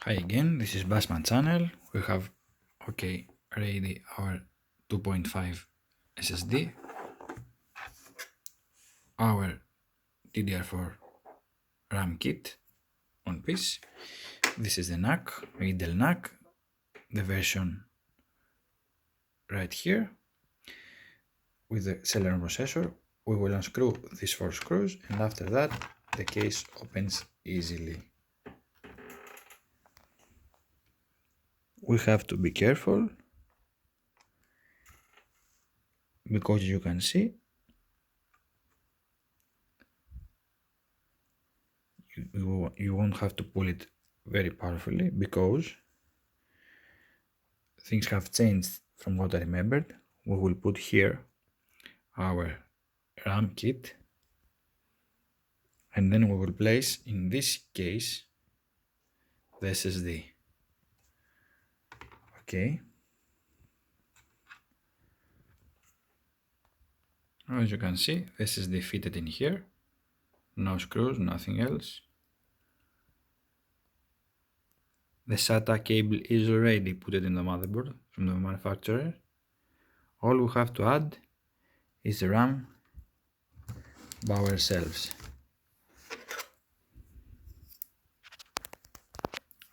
Hi again, this is Bassman channel. We have ready our 2.5 SSD, our DDR4 RAM kit on piece. This is the NAC, Intel NAC, the version right here with the Celeron processor. We will unscrew these 4 screws, and after that the case opens easily. We have to be careful because you can see you won't have to pull it very powerfully because things have changed from what I remembered. We will put here our RAM kit, and then we will place in this case the SSD. Okay. As you can see, the SSD fitted in here. No screws, nothing else. The SATA cable is already put in the motherboard from the manufacturer. All we have to add is the RAM by ourselves.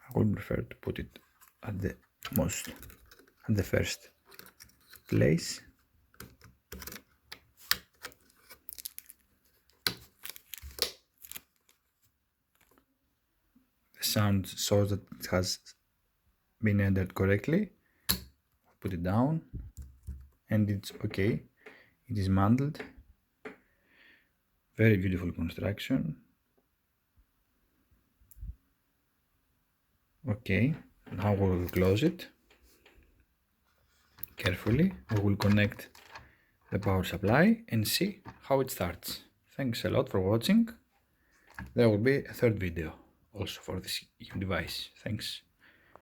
I would prefer to put it at the first place. The sound shows that it has been entered correctly. Put it down and it's okay. It is mantled. Very beautiful construction. Okay, now we will close it carefully. We will connect the power supply and see how it starts. Thanks a lot for watching. There will be a third video also for this device. Thanks.